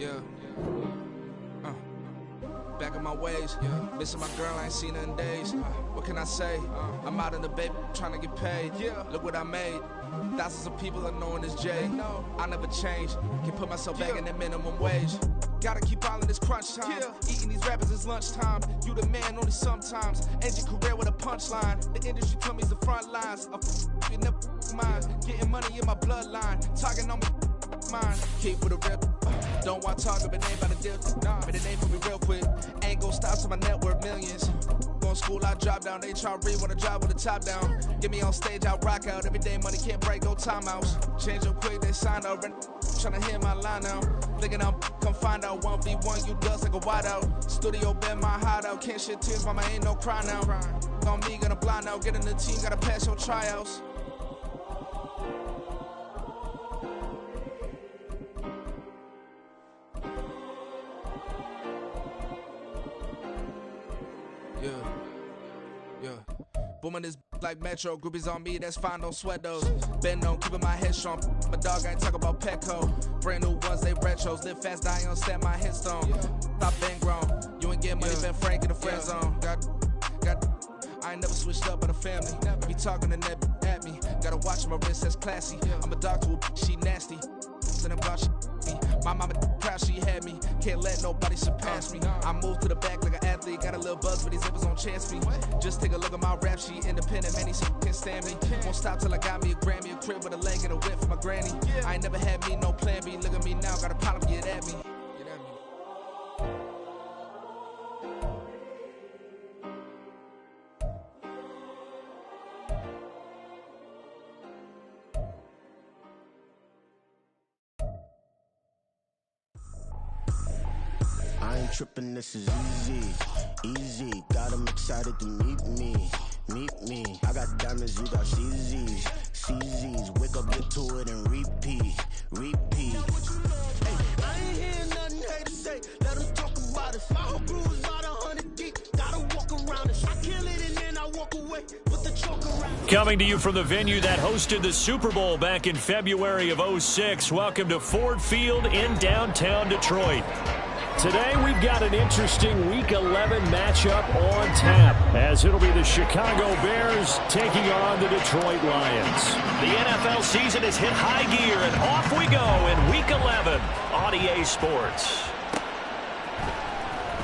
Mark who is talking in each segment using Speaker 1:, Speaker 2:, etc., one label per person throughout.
Speaker 1: Yeah. Back in my ways, missing my girl, I ain't seen her in days. What can I say? I'm out in the baby, trying to get paid. Look what I made. Thousands of people are knowing this Jay. I never change. Can put myself back in that minimum wage. Gotta keep all of this crunch time. Eating these rappers is lunchtime. You the man only sometimes. End your career with a punchline. The industry told me the front lines. You never mind. Getting money in my bloodline. Talking on me. Mine. Keep with a rip. Don't want talking, but ain't about to deal. But it ain't for me real quick. Ain't gon' stop till my net worth millions. Going school, I drop down. They try to read when I drive with the top down. Get me on stage, I rock out. Every day money can't break, no timeouts. Change up quick, they sign up. Tryna hear my line now. Thinking I'm come find out 1v1, you dust like a wideout. Studio been my hideout. Can't shed tears, mama ain't no cry now. On me, gonna blind out. Get in the team, gotta pass your tryouts. Booming this like Metro, groupies on me, that's fine, don't sweat those. Been on, keeping my head strong. My dog, I ain't talking about Petco. Brand new ones, they retros. Live fast, die on, stand my headstone. Stop been grown. You ain't get money, been Frank in the friend zone. I ain't never switched up on the family. Be talking to that at me. Gotta watch my wrist, that's classy. I'm a dog to a she nasty. Then about she. My mama proud she had me. Can't let nobody surpass me. I move to the back like an athlete. Got a little buzz, but these zippers don't chance me. Just take a look at my rap sheet. Independent, man, these can't stand me. Won't stop till I got me a Grammy, a crib with a leg and a whip for my granny. I ain't never had me no plan B. Look at me now, got a problem, get at me.
Speaker 2: I ain't tripping, this is easy, easy. Got 'em excited to meet me. I got diamonds, you got CZs. Wake up, get to it and repeat. Hey, I ain't hear nothing hate to say. Let 'em talk about us. My whole crew is about 100 deep. Gotta walk around us. I kill it and then I walk away with the choke around.
Speaker 3: Coming to you from the venue that hosted the Super Bowl back in February of '06. Welcome to Ford Field in downtown Detroit. Today we've got an interesting Week 11 matchup on tap, as it'll be the Chicago Bears taking on the Detroit Lions. The NFL season has hit high gear, and off we go in Week 11 on EA Sports.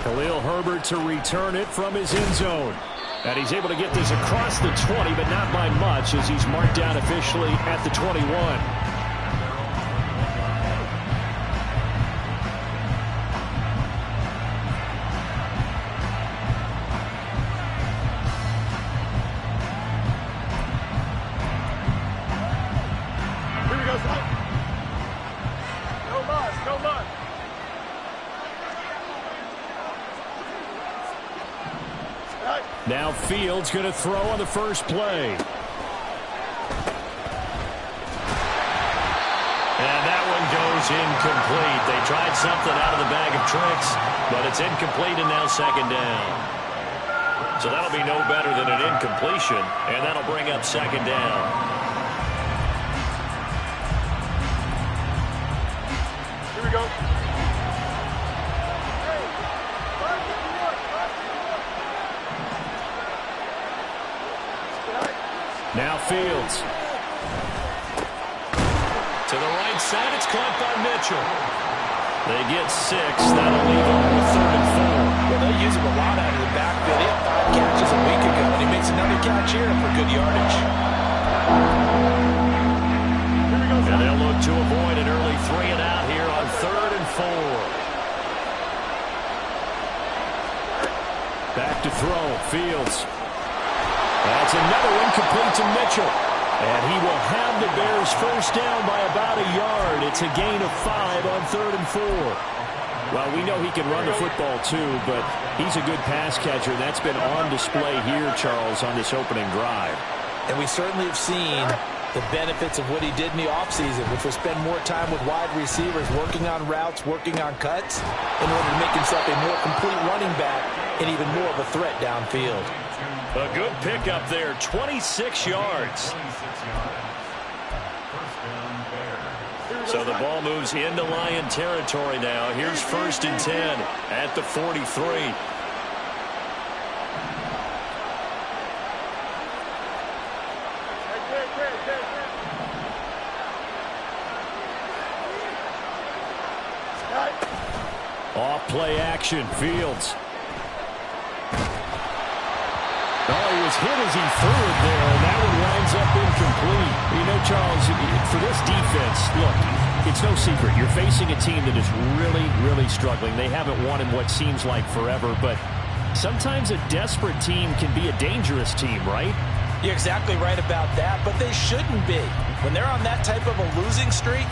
Speaker 3: Khalil Herbert to return it from his end zone. And he's able to get this across the 20, but not by much, as he's marked down officially at the 21. Now Fields going to throw on the first play. And that one goes incomplete. They tried something out of the bag of tricks, but it's incomplete and now second down. So that'll be no better than an incompletion, and that'll bring up second down.
Speaker 4: Here we go.
Speaker 3: Now Fields. To the right side, it's caught by Mitchell. They get 6. That'll leave them with 3rd and 4.
Speaker 5: Well, they use him a lot out of the backfield. He had 5 catches a week ago, and he makes another catch here for good yardage.
Speaker 3: And they'll look to avoid an early 3 and out here on 3rd and 4. Back to throw. Fields. That's another incomplete to Mitchell. And he will have the Bears first down by about a yard. It's a gain of 5 on 3rd and 4. Well, we know he can run the football too, but he's a good pass catcher. That's been on display here, Charles, on this opening drive.
Speaker 5: And we certainly have seen the benefits of what he did in the offseason, which was spend more time with wide receivers, working on routes, working on cuts, in order to make himself a more complete running back and even more of a threat downfield.
Speaker 3: A good pickup there, 26 yards. So the ball moves into Lion territory now. Here's 1st and 10 at the 43. Off play action, Fields. Oh, he was hit as he threw it there, and that one winds up incomplete. You know, Charles, for this defense, look, it's no secret. You're facing a team that is really, really struggling. They haven't won in what seems like forever, but sometimes a desperate team can be a dangerous team, right?
Speaker 5: You're exactly right about that, but they shouldn't be. When they're on that type of a losing streak,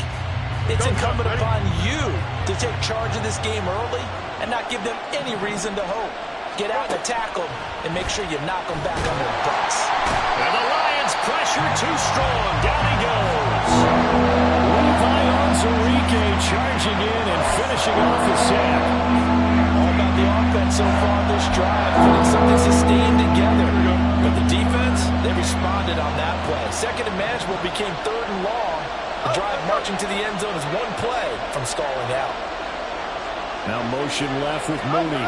Speaker 5: it's incumbent upon you to take charge of this game early and not give them any reason to hope. Get out and tackle and make sure you knock them back on their butts.
Speaker 3: And the Lions pressure too strong. Down he goes. Levi Onwuzurike charging in and finishing off the sack.
Speaker 5: All about the offense so far this drive, putting something sustained together. But the defense, they responded on that play. Second and manageable became 3rd and long. The drive marching to the end zone is one play from stalling out.
Speaker 3: Now motion left with Mooney.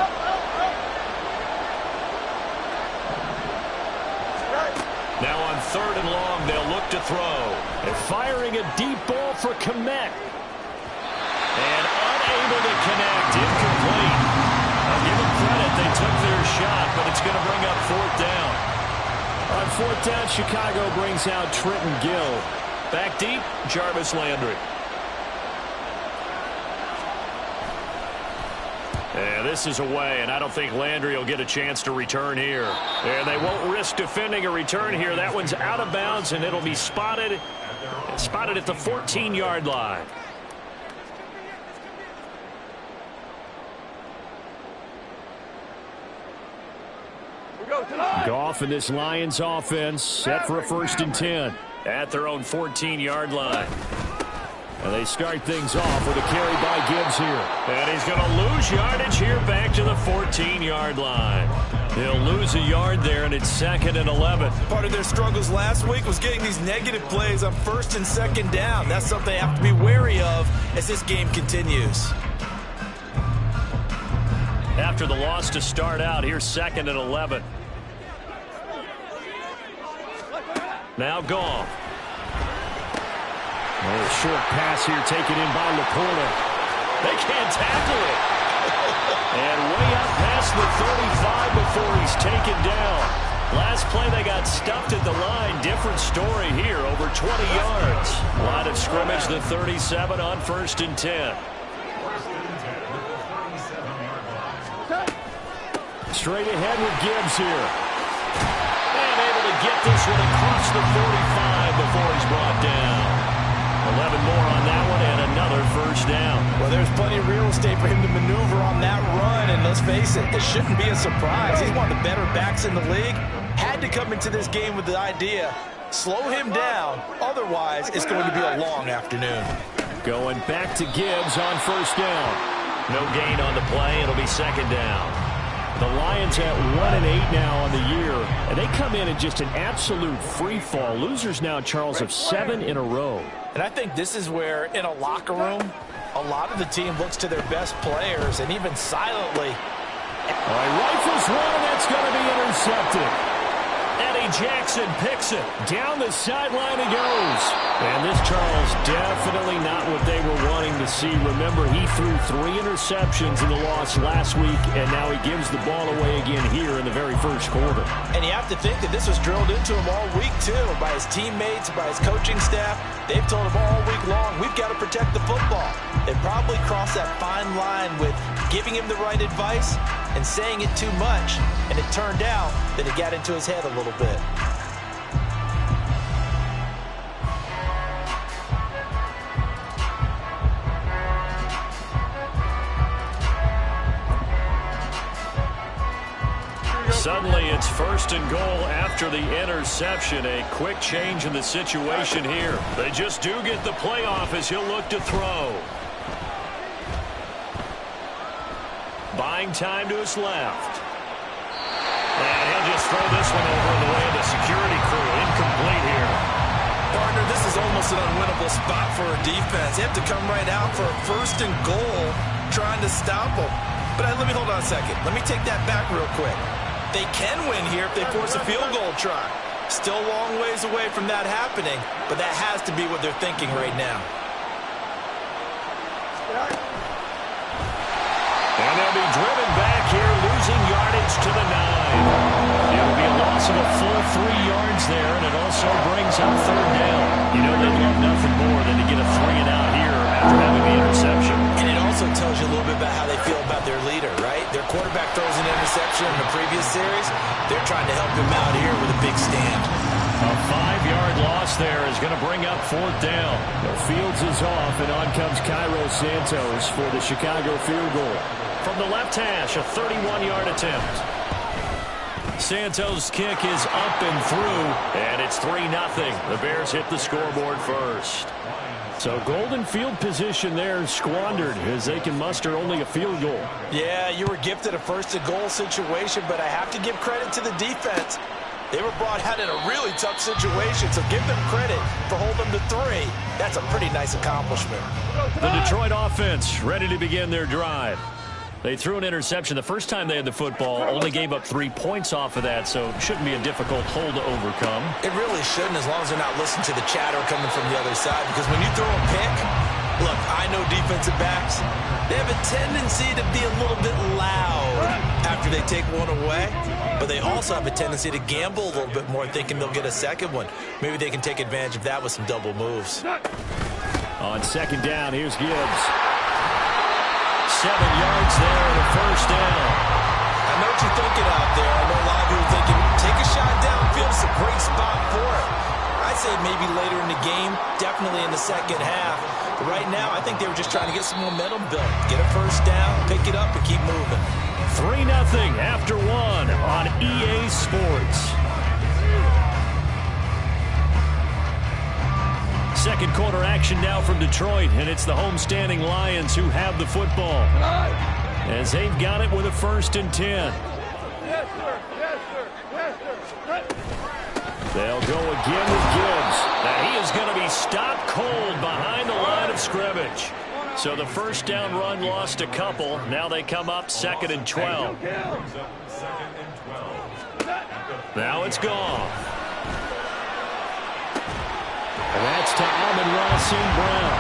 Speaker 3: Now on 3rd and long, they'll look to throw. They're firing a deep ball for Kmet. And unable to connect. Incomplete. I'll give them credit. They took their shot, but it's going to bring up 4th down. On 4th down, Chicago brings out Trenton Gill. Back deep, Jarvis Landry. And this is away, and I don't think Landry will get a chance to return here. And they won't risk defending a return here. That one's out of bounds, and it'll be spotted at the 14-yard line. Goff and this Lions offense set for a 1st and 10 at their own 14-yard line. And they start things off with a carry by Gibbs here. And he's going to lose yardage here back to the 14-yard line. They'll lose a yard there, and it's 2nd and 11.
Speaker 5: Part of their struggles last week was getting these negative plays on 1st and 2nd down. That's something they have to be wary of as this game continues.
Speaker 3: After the loss to start out, here's 2nd and 11. Now Goff. A short pass here taken in by Laporta. They can't tackle it. And way out past the 35 before he's taken down. Last play they got stuffed at the line. Different story here, over 20 yards. Line of scrimmage, the 37 on 1st and 10. Straight ahead with Gibbs here. And able to get this one across the 45 before he's brought down. 11 more on that one and another 1st down.
Speaker 5: Well, there's plenty of real estate for him to maneuver on that run, and let's face it, this shouldn't be a surprise. He's one of the better backs in the league. Had to come into this game with the idea, slow him down, otherwise it's going to be a long afternoon.
Speaker 3: Going back to Gibbs on 1st down. No gain on the play, it'll be 2nd down. The Lions at 1-8 now on the year, and they come in just an absolute free fall. Losers now, Charles, of 7 in a row.
Speaker 5: And I think this is where, in a locker room, a lot of the team looks to their best players, and even silently.
Speaker 3: All right, rifles one, and that's going to be intercepted. Eddie Jackson picks it. Down the sideline he goes. And this, Charles, definitely not what they were wanting to see. Remember, he threw 3 interceptions in the loss last week, and now he gives the ball away again here in the very 1st quarter.
Speaker 5: And you have to think that this was drilled into him all week, too, by his teammates, by his coaching staff. They've told him all week long, we've got to protect the football. They probably crossed that fine line with giving him the right advice and saying it too much, and it turned out that it got into his head a little bit.
Speaker 3: Suddenly it's 1st and goal after the interception. A quick change in the situation here. They just do get the playoff as he'll look to throw. Buying time to his left. And he'll just throw this one over in the way of the security crew. Incomplete here.
Speaker 5: Partner, this is almost an unwinnable spot for a defense. They have to come right out for a 1st and goal trying to stop them. But let me hold on a second. Let me take that back real quick. They can win here if they force a field goal try. Still a long ways away from that happening, but that has to be what they're thinking right now.
Speaker 3: And they'll be driven back here, losing yardage to the 9. It'll be a loss of a full 3 yards there, and it also brings up 3rd down. You know they'd love nothing more than to get a 3-and-out here after having the interception.
Speaker 5: And it also tells you a little bit about how they feel about their leader, right? Their quarterback throws an interception in the previous series. They're trying to help him out here with a big stand.
Speaker 3: A 5-yard loss there is going to bring up 4th down. The Fields is off, and on comes Cairo Santos for the Chicago field goal. From the left hash, a 31-yard attempt. Santos' kick is up and through, and it's 3-0. The Bears hit the scoreboard first. So golden field position there squandered as they can muster only a field goal.
Speaker 5: Yeah, you were gifted a 1st and goal situation, but I have to give credit to the defense. They were brought out in a really tough situation, so give them credit for holding them to 3. That's a pretty nice accomplishment.
Speaker 3: The Detroit offense ready to begin their drive. They threw an interception the first time they had the football, only gave up 3 points off of that, so it shouldn't be a difficult hole to overcome.
Speaker 5: It really shouldn't, as long as they're not listening to the chatter coming from the other side, because when you throw a pick, look, I know defensive backs, they have a tendency to be a little bit loud after they take one away, but they also have a tendency to gamble a little bit more, thinking they'll get a second one. Maybe they can take advantage of that with some double moves.
Speaker 3: On 2nd down, here's Gibbs. 7 yards there and a 1st down.
Speaker 5: I know what you're thinking out there. I know a lot of you are thinking, take a shot downfield. It's a great spot for it. I'd say maybe later in the game, definitely in the second half. But right now, I think they were just trying to get some momentum built. Get a 1st down, pick it up, and keep moving.
Speaker 3: 3-0 after 1 on EA Sports. Second quarter action now from Detroit, and it's the homestanding Lions who have the football. As they've got it with a 1st and 10.
Speaker 4: Yes, sir. Yes, sir. Yes, sir.
Speaker 3: They'll go again with Gibbs. Now he is going to be stopped cold behind the line of scrimmage. So the 1st down run lost a couple. Now they come up 2nd and 12. Now it's gone. And that's to Amon-Ra St. Brown.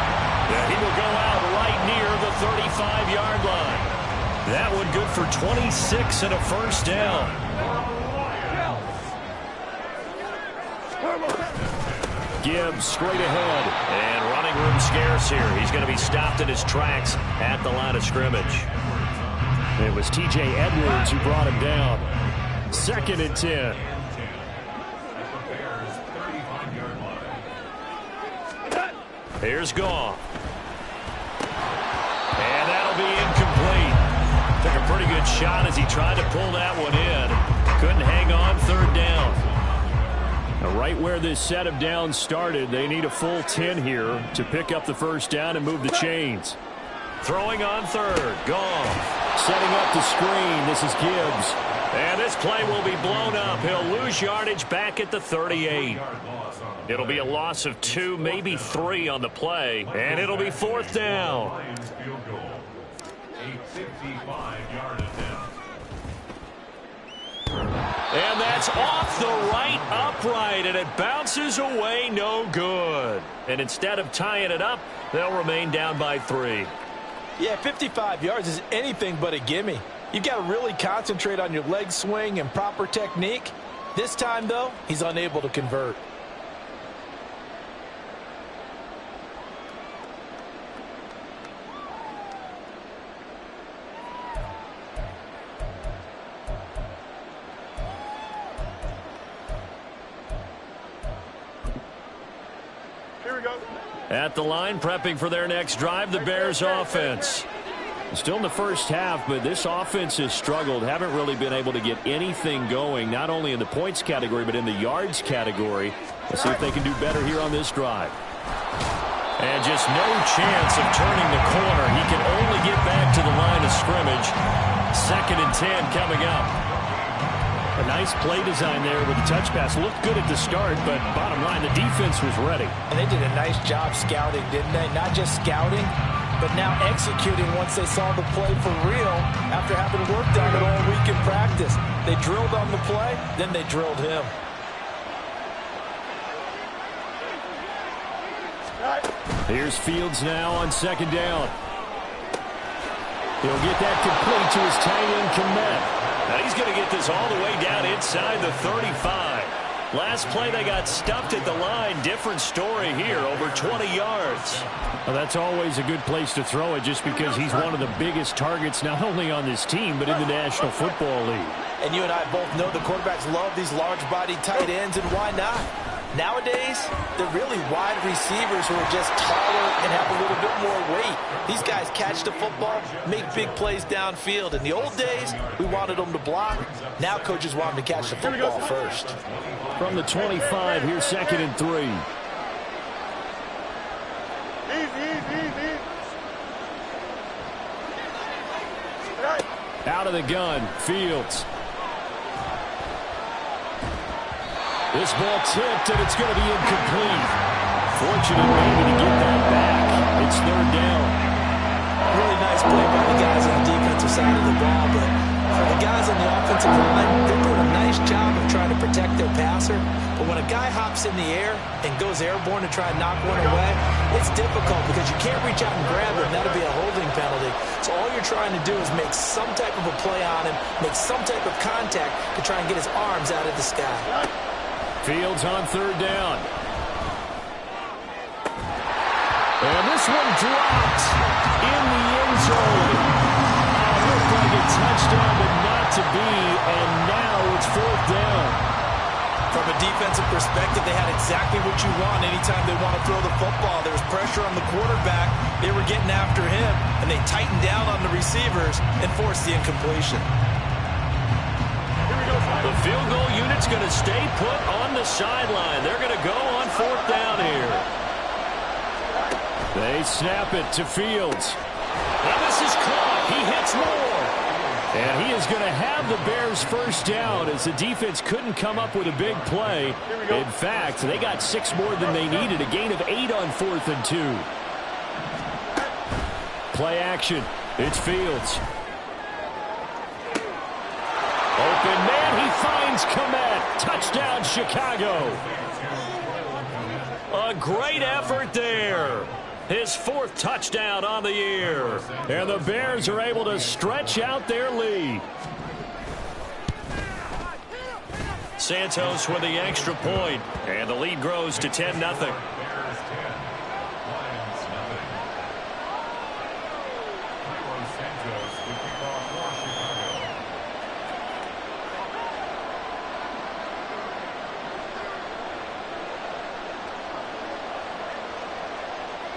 Speaker 3: Yeah, he will go out right near the 35-yard line. That one good for 26 and a 1st down. Gibbs straight ahead. And running room scarce here. He's going to be stopped in his tracks at the line of scrimmage. It was TJ Edwards who brought him down. 2nd and 10. Here's Goff. And that'll be incomplete. Took a pretty good shot as he tried to pull that one in. Couldn't hang on 3rd down. Now right where this set of downs started, they need a full 10 here to pick up the 1st down and move the chains. Throwing on 3rd. Goff. Setting up the screen. This is Gibbs. And this play will be blown up. He'll lose yardage back at the 38. It'll be a loss of 2, maybe 3 on the play. And it'll be 4th down. And that's off the right upright, and it bounces away no good. And instead of tying it up, they'll remain down by 3.
Speaker 5: Yeah, 55 yards is anything but a gimme. You've got to really concentrate on your leg swing and proper technique. This time, though, he's unable to convert.
Speaker 3: At the line, prepping for their next drive, the Bears offense. Still in the first half, but this offense has struggled. Haven't really been able to get anything going, not only in the points category, but in the yards category. Let's see if they can do better here on this drive. And just no chance of turning the corner. He can only get back to the line of scrimmage. 2nd and 10 coming up. A nice play design there with the touch pass. Looked good at the start, but bottom line, the defense was ready.
Speaker 5: And they did a nice job scouting, didn't they? Not just scouting, but now executing once they saw the play for real after having worked on it all week in practice. They drilled on the play, then they drilled him.
Speaker 3: Here's Fields now on second down. He'll get that complete to his tight end, Kmet. Now he's going to get this all the way down inside the 35. Last play they got stuffed at the line. Different story here, over 20 yards. Well, that's always a good place to throw it just because he's one of the biggest targets not only on this team but in the National Football League.
Speaker 5: And you and I both know the quarterbacks love these large-bodied tight ends, and why not? Nowadays, they're really wide receivers who are just taller and have a little bit more weight. These guys catch the football, make big plays downfield. In the old days, we wanted them to block. Now coaches want them to catch the football first.
Speaker 3: From the 25, here's 2nd and 3. Out of the gun, Fields. This ball tipped, and it's going to be incomplete. Fortunate maybe to get that back. It's 3rd down.
Speaker 5: Really nice play by the guys on the defensive side of the ball, but for the guys on the offensive line, they're doing a nice job of trying to protect their passer. But when a guy hops in the air and goes airborne to try and knock one away, it's difficult because you can't reach out and grab him. That'll be a holding penalty. So all you're trying to do is make some type of a play on him, make some type of contact to try and get his arms out of the sky.
Speaker 3: Fields on 3rd down. And this one dropped in the end zone. Looked like a touchdown, but not to be, and now it's 4th down.
Speaker 5: From a defensive perspective, they had exactly what you want anytime they want to throw the football. There was pressure on the quarterback. They were getting after him, and they tightened down on the receivers and forced the incompletion.
Speaker 3: The field goal unit's going to stay put on the sideline. They're going to go on 4th down here. They snap it to Fields. And this is caught. He hits more. And he is going to have the Bears 1st down as the defense couldn't come up with a big play. In fact, they got 6 more than they needed. A gain of 8 on 4th and 2. Play action. It's Fields. Open man, he finds Kmet. Touchdown, Chicago. A great effort there. His 4th touchdown on the year. And the Bears are able to stretch out their lead. Santos with the extra point. And the lead grows to 10-0.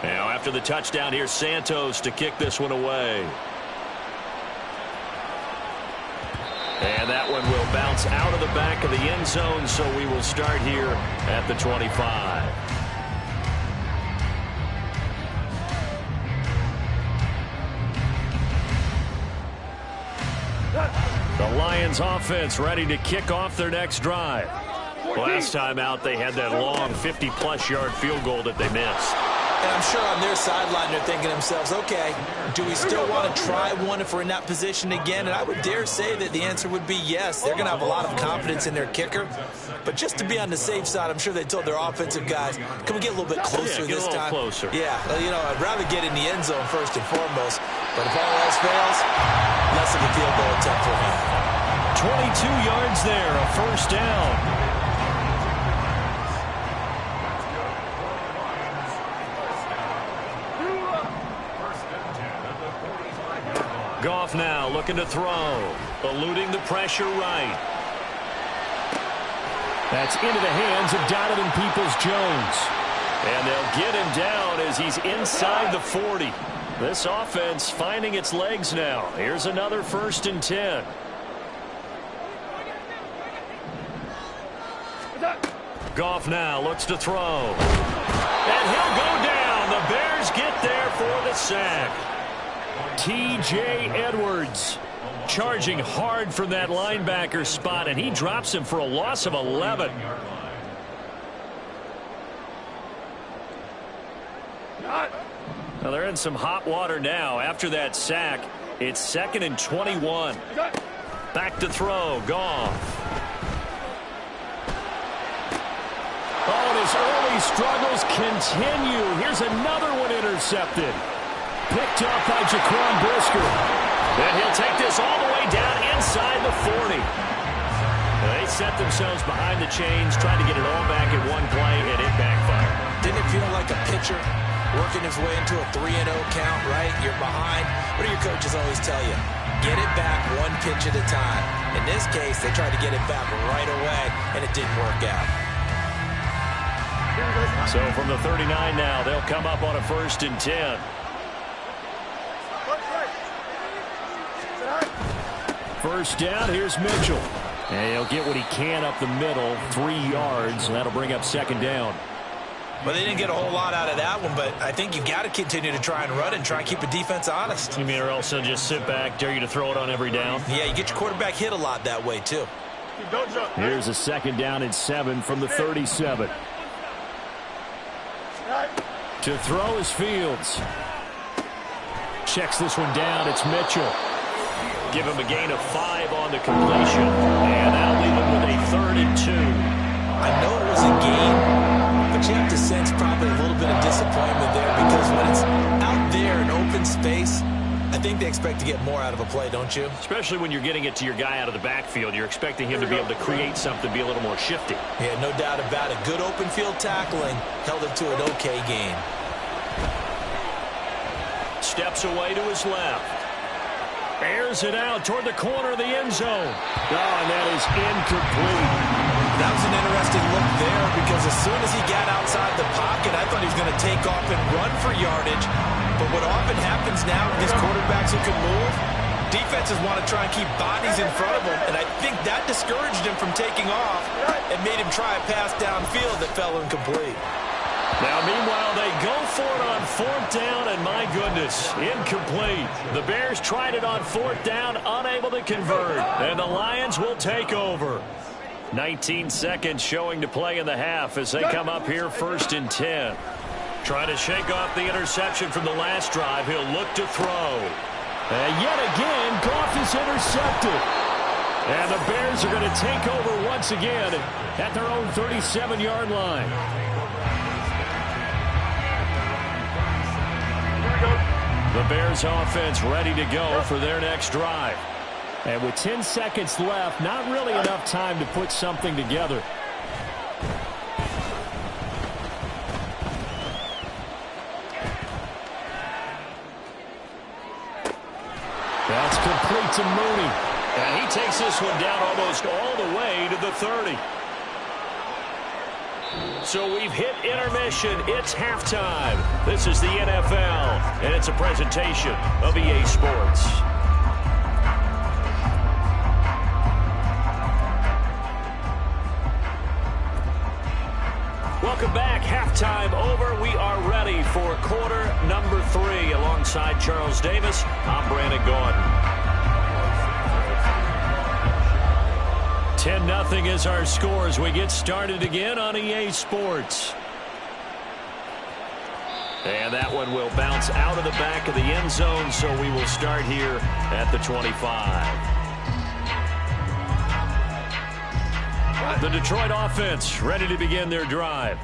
Speaker 3: Now, after the touchdown, here's Santos to kick this one away. And that one will bounce out of the back of the end zone, so we will start here at the 25. The Lions offense ready to kick off their next drive. Last time out, they had that long 50-plus yard field goal that they missed.
Speaker 5: And I'm sure on their sideline they're thinking to themselves, okay, do we still want to try one if we're in that position again? And I would dare say that the answer would be yes. They're going to have a lot of confidence in their kicker. But just to be on the safe side, I'm sure they told their offensive guys, can we get a little bit closer this time?
Speaker 3: Closer.
Speaker 5: Yeah, you know, I'd rather get in the end zone first and foremost. But if all else fails, less of a field goal attempt for me.
Speaker 3: 22 yards there, a 1st down. Goff now looking to throw. Eluding the pressure right. That's into the hands of Donovan Peoples-Jones. And they'll get him down as he's inside the 40. This offense finding its legs now. Here's another 1st and 10. Goff now looks to throw. And he'll go down. The Bears get there for the sack. T.J. Edwards Charging hard from that linebacker spot, and he drops him for a loss of 11. Now they're in some hot water now. After that sack, it's 2nd and 21. Back to throw, Goff. Oh, and his early struggles continue. Here's another one intercepted. Picked up by Jaquan Brisker. And he'll take this all the way down inside the 40. They set themselves behind the chains, trying to get it all back in one play, and it backfired.
Speaker 5: Didn't it feel like a pitcher working his way into a 3-0 count, right? You're behind. What do your coaches always tell you? Get it back one pitch at a time. In this case, they tried to get it back right away, and it didn't work out.
Speaker 3: So from the 39 now, they'll come up on a 1st and 10. First down, here's Mitchell. And he'll get what he can up the middle, 3 yards, and that'll bring up 2nd down.
Speaker 5: Well, they didn't get a whole lot out of that one, but I think you've got to continue to try and run and try and keep the defense honest.
Speaker 3: You mean or else they'll just sit back, dare you to throw it on every down?
Speaker 5: Yeah, you get your quarterback hit a lot that way, too.
Speaker 3: Here's a 2nd down and 7 from the 37. To throw is Fields. Checks this one down. It's Mitchell. Give him a gain of 5 on the completion. And that'll leave him with a 3rd and 2.
Speaker 5: I know it was a gain, but you have to sense probably a little bit of disappointment there because when it's out there in open space, I think they expect to get more out of a play, don't you?
Speaker 3: Especially when you're getting it to your guy out of the backfield. You're expecting him to be able to create something, be a little more shifty.
Speaker 5: Yeah, no doubt about it. Good open field tackling held it to an okay game.
Speaker 3: Steps away to his left. Airs it out toward the corner of the end zone. Oh, and that is incomplete.
Speaker 5: That was an interesting look there because as soon as he got outside the pocket, I thought he was going to take off and run for yardage. But what often happens now with these quarterbacks who can move, defenses want to try and keep bodies in front of them, and I think that discouraged him from taking off and made him try a pass downfield that fell incomplete.
Speaker 3: Now, meanwhile, they go for it on 4th down, and my goodness, incomplete. The Bears tried it on 4th down, unable to convert, and the Lions will take over. 19 seconds showing to play in the half as they come up here 1st and 10. Trying to shake off the interception from the last drive. He'll look to throw. And yet again, Goff is intercepted. And the Bears are going to take over once again at their own 37-yard line. The Bears offense ready to go for their next drive. And with 10 seconds left, not really enough time to put something together. That's complete to Mooney. And he takes this one down almost all the way to the 30. So we've hit intermission. It's halftime. This is the NFL, and it's a presentation of EA Sports. Welcome back. Halftime over. We are ready for quarter number 3. Alongside Charles Davis, I'm Brandon Gordon. 10-0 is our score as we get started again on EA Sports. And that one will bounce out of the back of the end zone, so we will start here at the 25. The Detroit offense ready to begin their drive.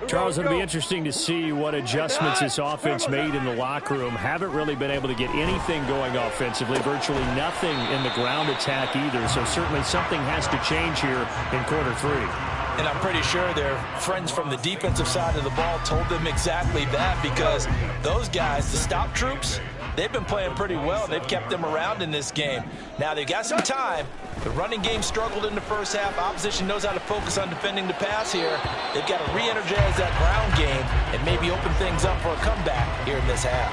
Speaker 3: Charles, it'll be interesting to see what adjustments this offense made in the locker room. Haven't really been able to get anything going offensively, virtually nothing in the ground attack either. So certainly something has to change here in quarter 3.
Speaker 5: And I'm pretty sure their friends from the defensive side of the ball told them exactly that because those guys, the stop troops, they've been playing pretty well. They've kept them around in this game. Now they've got some time. The running game struggled in the first half. Opposition knows how to focus on defending the pass here. They've got to re-energize that ground game and maybe open things up for a comeback here in this half.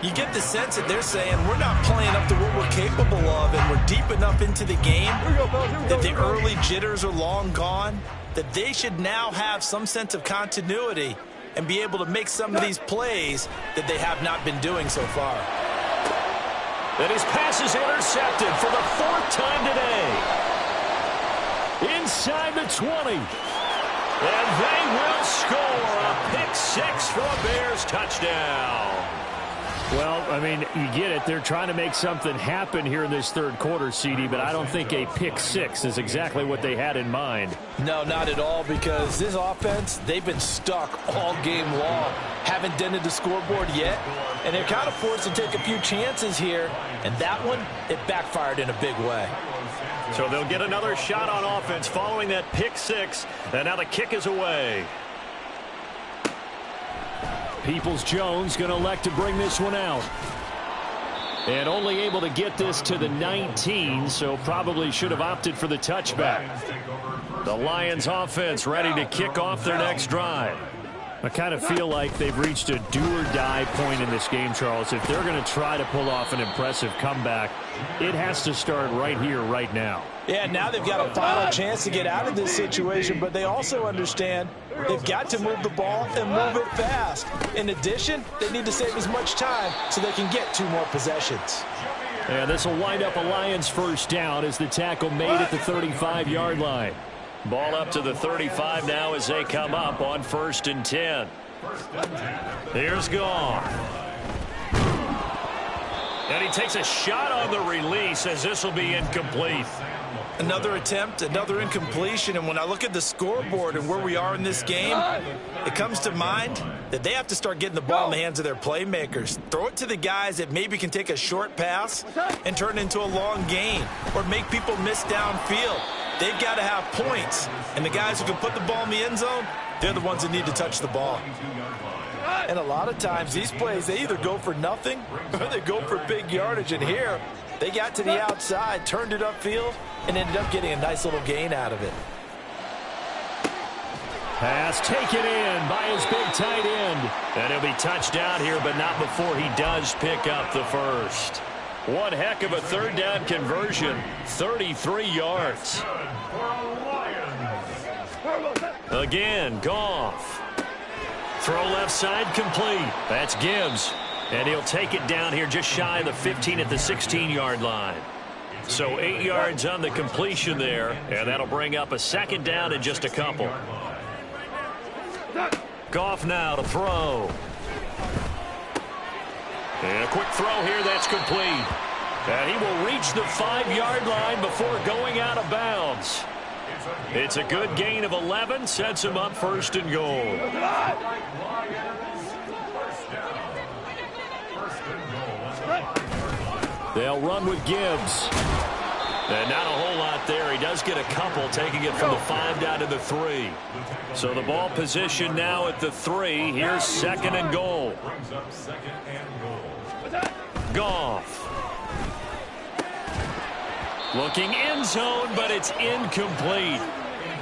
Speaker 5: You get the sense that they're saying we're not playing up to what we're capable of and we're deep enough into the game that the early jitters are long gone, that they should now have some sense of continuity and be able to make some of these plays that they have not been doing so far.
Speaker 3: And his pass is intercepted for the 4th time today. Inside the 20. And they will score a pick 6 for a Bears touchdown. Well, I mean, you get it. They're trying to make something happen here in this 3rd quarter, CD, but I don't think a pick 6 is exactly what they had in mind.
Speaker 5: No, not at all, because this offense, they've been stuck all game long. Haven't dented the scoreboard yet, and they're kind of forced to take a few chances here, and that one, it backfired in a big way.
Speaker 3: So they'll get another shot on offense following that pick 6, and now the kick is away. Peoples-Jones going to elect to bring this one out. And only able to get this to the 19, so probably should have opted for the touchback. The Lions offense ready to kick off their next drive. I kind of feel like they've reached a do-or-die point in this game, Charles. If they're going to try to pull off an impressive comeback, it has to start right here, right now.
Speaker 5: Yeah, now they've got a final chance to get out of this situation, but they also understand they've got to move the ball and move it fast. In addition, they need to save as much time so they can get 2 more possessions.
Speaker 3: And this will wind up a Lions first down as the tackle made at the 35-yard line. Ball up to the 35 now as they come up on 1st and 10. Here's Goff. And he takes a shot on the release as this will be incomplete.
Speaker 5: Another attempt, another incompletion, and when I look at the scoreboard and where we are in this game, it comes to mind that they have to start getting the ball in the hands of their playmakers. Throw it to the guys that maybe can take a short pass and turn it into a long gain or make people miss downfield. They've got to have points, and the guys who can put the ball in the end zone, they're the ones that need to touch the ball. And a lot of times these plays, they either go for nothing or they go for big yardage. And here, they got to the outside, turned it upfield, and ended up getting a nice little gain out of it.
Speaker 3: Pass taken in by his big tight end. And he'll be touched down here, but not before he does pick up the first. One heck of a 3rd down conversion, 33 yards. Again, Goff. Throw left side complete. That's Gibbs. And he'll take it down here just shy of the 15 at the 16-yard line. So 8 yards on the completion there, and that'll bring up a 2nd down in just a couple. Goff now to throw. And a quick throw here that's complete. And he will reach the 5-yard line before going out of bounds. It's a good gain of 11, sets him up 1st and goal. They'll run with Gibbs. And not a whole lot there. He does get a couple, taking it from the 5 down to the 3. So the ball position now at the 3. Here's 2nd and goal. Goff. Looking end zone, but it's incomplete.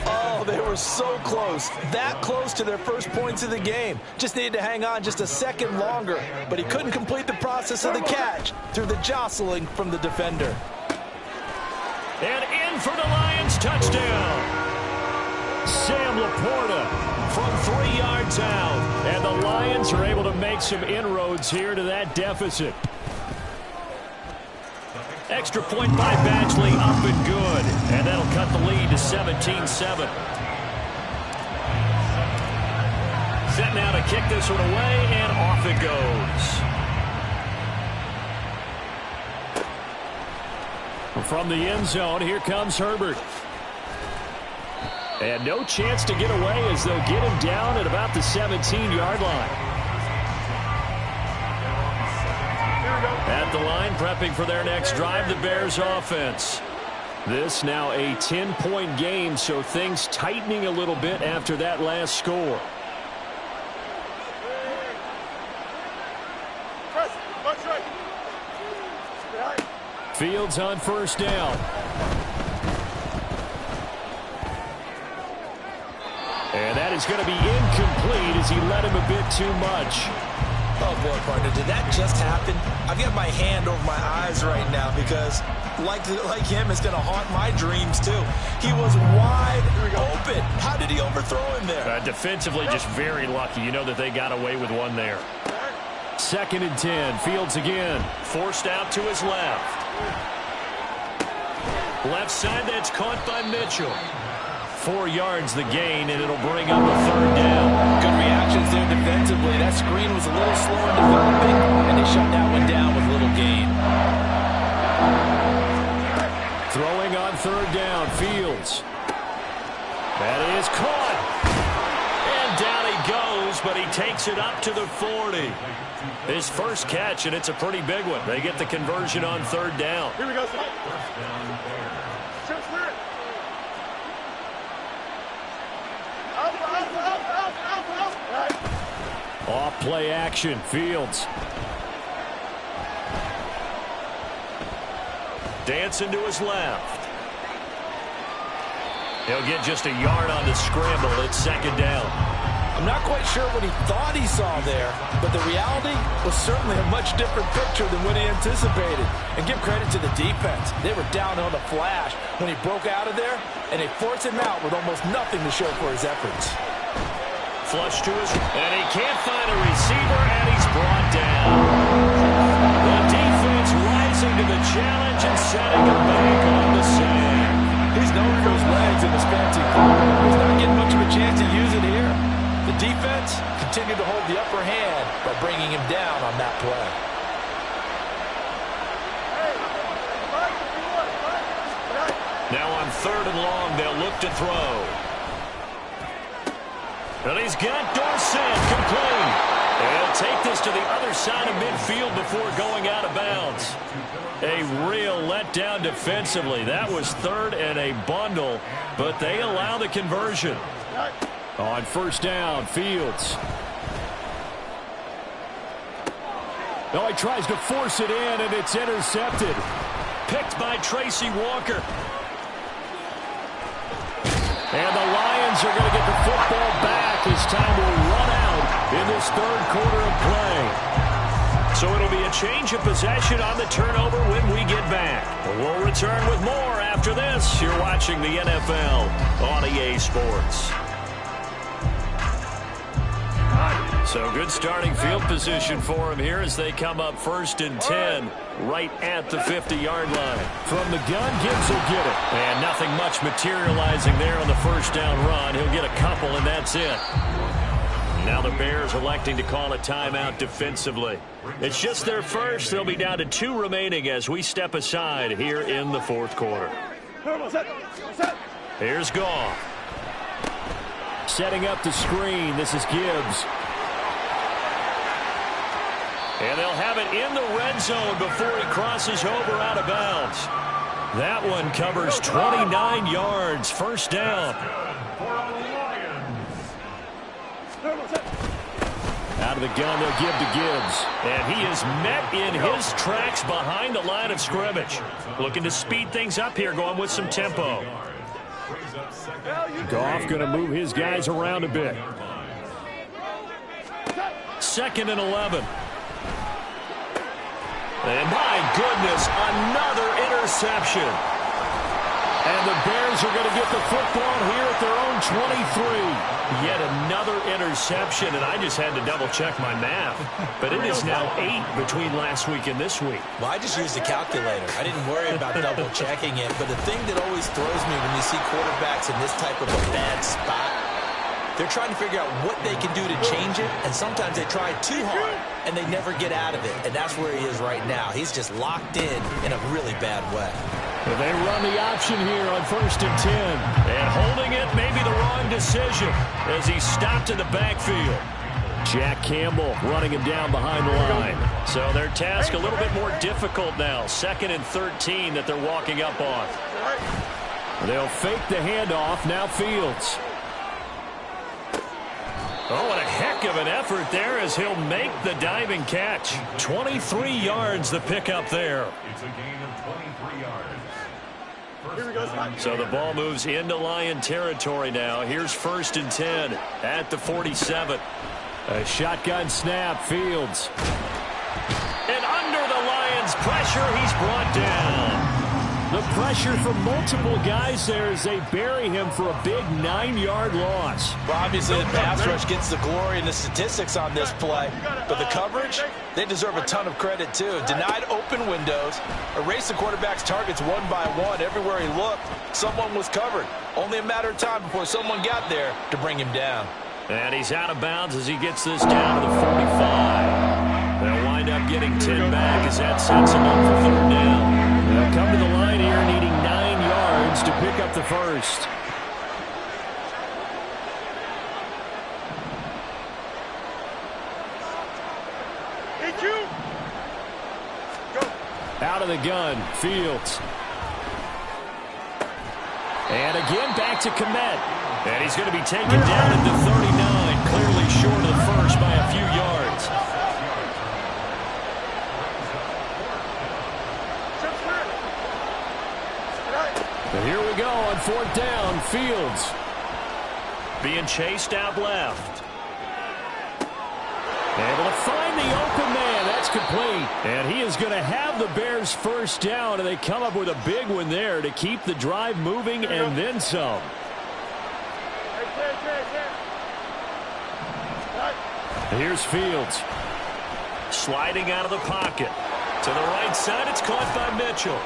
Speaker 5: Oh, they were so close. That close to their first points of the game. Just needed to hang on just a second longer. But he couldn't complete the process of the catch through the jostling from the defender.
Speaker 3: And in for the Lions touchdown. Sam Laporta from 3 yards out. And the Lions are able to make some inroads here to that deficit. Extra point by Badgley, up and good. And that'll cut the lead to 17-7. Set now to kick this one away, and off it goes. From the end zone, here comes Herbert. And no chance to get away as they'll get him down at about the 17-yard line. At the line, prepping for their next drive, the Bears offense. This now a 10-point game, so things tightening a little bit after that last score. Fields on 1st down. And that is going to be incomplete as he led him a bit too much.
Speaker 5: Oh, boy, partner, did that just happen? I've got my hand over my eyes right now because, like him, it's going to haunt my dreams, too. He was wide open. How did he overthrow him there?
Speaker 3: Defensively, just very lucky. You know that they got away with one there. 2nd and 10. Fields again. Forced out to his left. Left side, that's caught by Mitchell. 4 yards the gain, and it'll bring up a 3rd down.
Speaker 5: Good reactions there defensively. That screen was a little slow in developing, and they shut that one down with little gain.
Speaker 3: Throwing on 3rd down, Fields. That is caught. And down he goes, but he takes it up to the 40. His first catch, and it's a pretty big one. They get the conversion on 3rd down.
Speaker 4: Here we go.
Speaker 3: Off play action, Fields. Dancing to his left. He'll get just a yard on the scramble. It's 2nd down.
Speaker 5: I'm not quite sure what he thought he saw there, but the reality was certainly a much different picture than what he anticipated. And give credit to the defense. They were down on the flash when he broke out of there, and they forced him out with almost nothing to show for his efforts.
Speaker 3: Flush to his, and he can't find a receiver, and he's brought down. The defense rising to the challenge and setting a bank on the sand.
Speaker 5: He's known for his legs in this fancy football. He's not getting much of a chance to use it here. The defense continued to hold the upper hand by bringing him down on that play.
Speaker 3: Now on 3rd and long, they'll look to throw. And he's got Dorsett complete. He'll take this to the other side of midfield before going out of bounds. A real letdown defensively. That was 3rd and a bundle, but they allow the conversion. On 1st down, Fields. No, he tries to force it in, and it's intercepted. Picked by Tracy Walker. And the Lions are going to get the football back as time will run out in this 3rd quarter of play. So it'll be a change of possession on the turnover when we get back. We'll return with more after this. You're watching the NFL on EA Sports. So good starting field position for him here as they come up 1st and 10 right at the 50-yard line. From the gun, Gibbs will get it. And nothing much materializing there on the 1st down run. He'll get a couple, and that's it. Now the Bears electing to call a timeout defensively. It's just their first. They'll be down to 2 remaining as we step aside here in the 4th quarter. Here's Goff. Setting up the screen. This is Gibbs. And they'll have it in the red zone before he crosses over out of bounds. That one covers 29 yards. 1st down. Out of the gun, they'll give to Gibbs. And he is met in his tracks behind the line of scrimmage. Looking to speed things up here, going with some tempo. Goff going to move his guys around a bit. 2nd and 11. And my goodness, another interception. And the Bears are going to get the football here at their own 23. Yet another interception, and I just had to double-check my math. But it is now 8 between last week and this week.
Speaker 5: Well, I just used a calculator. I didn't worry about double-checking it. But the thing that always throws me when you see quarterbacks in this type of a bad spot, they're trying to figure out what they can do to change it, and sometimes they try too hard, and they never get out of it. And that's where he is right now. He's just locked in a really bad way.
Speaker 3: But they run the option here on 1st and 10. And holding it may be the wrong decision as he stopped in the backfield. Jack Campbell running him down behind the line. So their task a little bit more difficult now. 2nd and 13 that they're walking up on. They'll fake the handoff. Now Fields. Oh, what a heck of an effort there as he'll make the diving catch. 23 yards the pickup there.
Speaker 4: It's a gain of 23 yards.
Speaker 3: So the ball moves into Lion territory now. Here's 1st and 10 at the 47. A shotgun snap, Fields. And under the Lions' pressure, he's brought down. The pressure from multiple guys there as they bury him for a big 9-yard loss.
Speaker 5: Well, obviously the pass rush gets the glory and the statistics on this play, but the coverage, they deserve a ton of credit too. Denied open windows, erased the quarterback's targets one by one. Everywhere he looked, someone was covered. Only a matter of time before someone got there to bring him down.
Speaker 3: And he's out of bounds as he gets this down to the 45. They'll wind up getting 10 back as that sets him up for third down. They'll come to the line here needing 9 yards to pick up the first. Out of the gun, Fields. And again back to Komet. And he's going to be taken down at the 39, clearly short of the first by a few yards. And here we go on fourth down, Fields. Being chased out left. Able to find the open man. That's complete. And he is going to have the Bears first down, and they come up with a big one there to keep the drive moving and then some. Here's Fields. Sliding out of the pocket. To the right side, it's caught by Mitchell.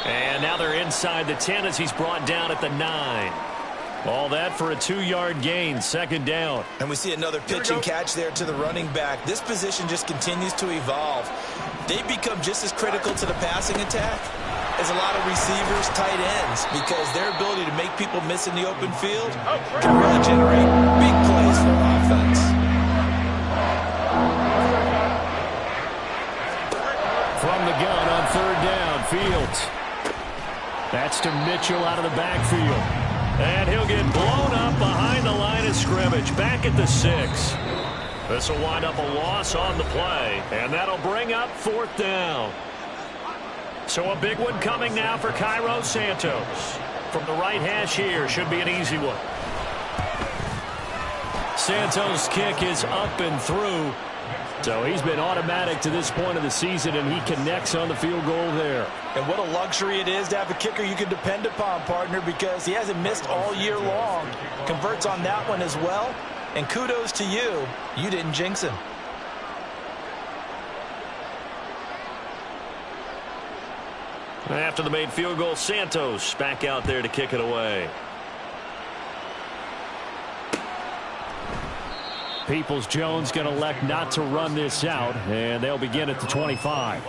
Speaker 3: And now they're inside the 10 as he's brought down at the 9. All that for a 2-yard gain, second down.
Speaker 5: And we see another pitch and catch there to the running back. This position just continues to evolve. They become just as critical to the passing attack as a lot of receivers, tight ends, because their ability to make people miss in the open field can really generate big plays for offense.
Speaker 3: From the gun on third down, Fields. That's to Mitchell out of the backfield. And he'll get blown up behind the line of scrimmage, back at the 6. This will wind up a loss on the play, and that'll bring up fourth down. So a big one coming now for Cairo Santos. From the right hash here, should be an easy one. Santos' kick is up and through. So he's been automatic to this point of the season, and he connects on the field goal there.
Speaker 5: And what a luxury it is to have a kicker you can depend upon, partner, because he hasn't missed all year long. Converts on that one as well. And kudos to you. You didn't jinx him.
Speaker 3: After the made field goal, Santos back out there to kick it away. Peoples-Jones going to elect not to run this out, and they'll begin at the 25.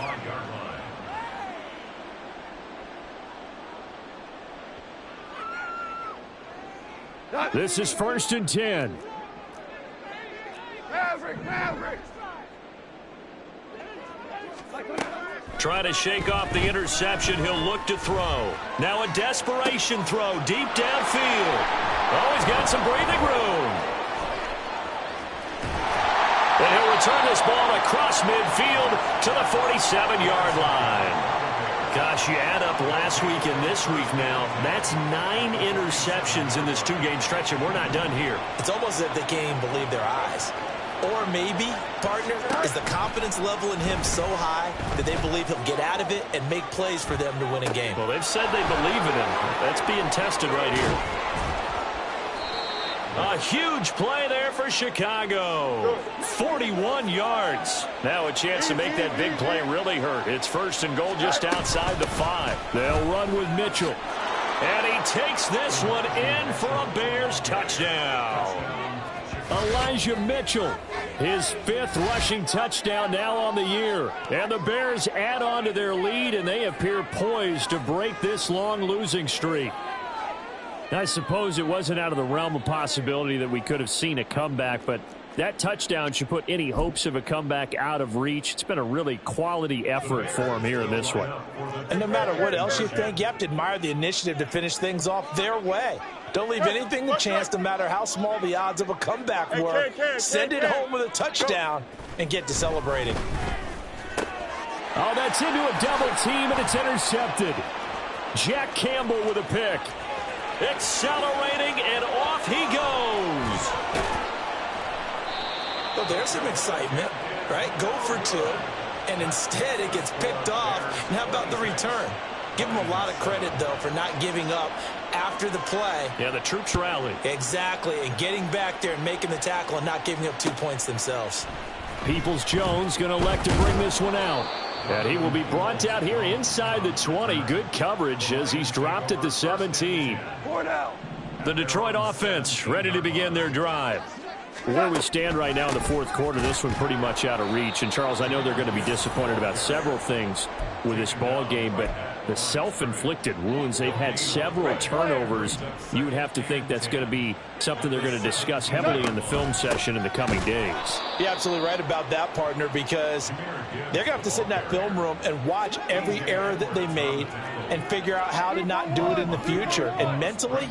Speaker 3: This is 1st and 10. Trying to shake off the interception. He'll look to throw. Now a desperation throw deep downfield. Oh, he's got some breathing room. And he'll return this ball across midfield to the 47-yard line. Gosh, you add up last week and this week now, that's 9 interceptions in this 2-game stretch, and we're not done here.
Speaker 5: It's almost as if they can't even believe their eyes. Or maybe, partner, is the confidence level in him so high that they believe he'll get out of it and make plays for them to win a game.
Speaker 3: Well, they've said they believe in him. That's being tested right here. A huge play there for Chicago. 41 yards. Now a chance to make that big play really hurt. It's 1st and goal just outside the 5. They'll run with Mitchell. And he takes this one in for a Bears touchdown. Elijah Mitchell, his 5th rushing touchdown now on the year. And the Bears add on to their lead, and they appear poised to break this long losing streak. I suppose it wasn't out of the realm of possibility that we could have seen a comeback, but that touchdown should put any hopes of a comeback out of reach. It's been a really quality effort for him here in this one.
Speaker 5: And no matter what else you think, you have to admire the initiative to finish things off their way. Don't leave anything to chance, no matter how small the odds of a comeback were. Send it home with a touchdown and get to celebrating.
Speaker 3: Oh, that's into a double team, and it's intercepted. Jack Campbell with a pick. Accelerating, and off he goes.
Speaker 5: Well, there's some excitement, right? Go for 2, and instead it gets picked off. And how about the return? Give him a lot of credit, though, for not giving up after the play.
Speaker 3: Yeah, the troops rallied.
Speaker 5: Exactly, and getting back there and making the tackle and not giving up 2 points themselves.
Speaker 3: Peoples-Jones going to elect to bring this one out. And he will be brought down here inside the 20. Good coverage as he's dropped at the 17. The Detroit offense ready to begin their drive. Where we stand right now in the fourth quarter, this one pretty much out of reach. And, Charles, I know they're going to be disappointed about several things with this ball game, but the self-inflicted wounds, they've had several turnovers. You would have to think that's going to be something they're going to discuss heavily in the film session in the coming days.
Speaker 5: You're absolutely right about that, partner, because they're going to have to sit in that film room and watch every error that they made and figure out how to not do it in the future. And mentally,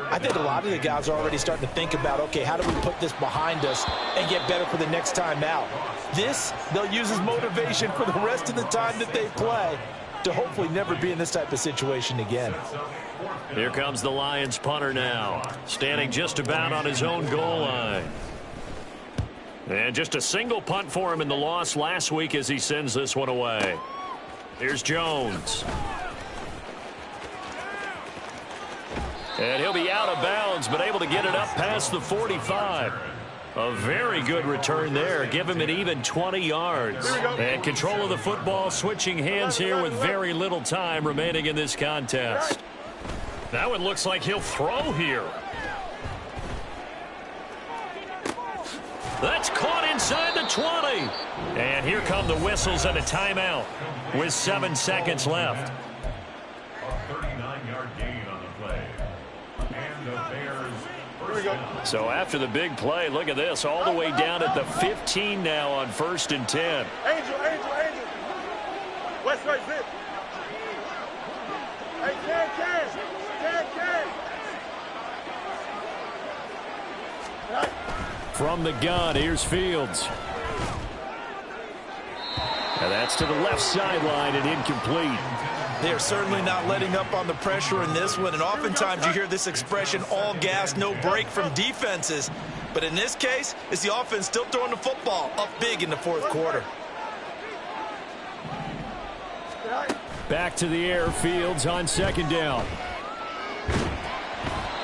Speaker 5: I think a lot of the guys are already starting to think about, okay, how do we put this behind us and get better for the next time out? This, they'll use as motivation for the rest of the time that they play to hopefully never be in this type of situation again.
Speaker 3: Here comes the Lions punter now, standing just about on his own goal line. And just a single punt for him in the loss last week as he sends this one away. Here's Jones. And he'll be out of bounds, but able to get it up past the 45. A very good return there. Give him an even 20 yards. And control of the football, switching hands here with very little time remaining in this contest. That one looks like he'll throw here. That's caught inside the 20. And here come the whistles and a timeout with 7 seconds left.
Speaker 4: A 39-yard gain on the play. And the Bears.
Speaker 1: So after the big play, look at this, all the way down at the 15 now on 1st and 10.
Speaker 6: Angel. West right zip. Hey, can.
Speaker 3: From the gun, here's Fields. And that's to the left sideline and incomplete.
Speaker 5: They're certainly not letting up on the pressure in this one, and oftentimes you hear this expression, all gas, no break from defenses. But in this case, it's the offense still throwing the football up big in the fourth quarter.
Speaker 3: Back to the air, Fields on 2nd down.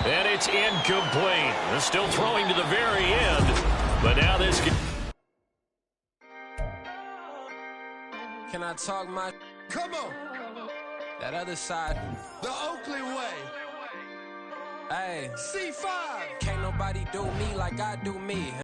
Speaker 1: And it's incomplete. They're still throwing to the very end. But now this...
Speaker 7: Can I talk my...
Speaker 8: Come on.
Speaker 7: That other side.
Speaker 8: The Oakley way.
Speaker 7: Hey.
Speaker 8: C5.
Speaker 7: Can't nobody do me like I do me.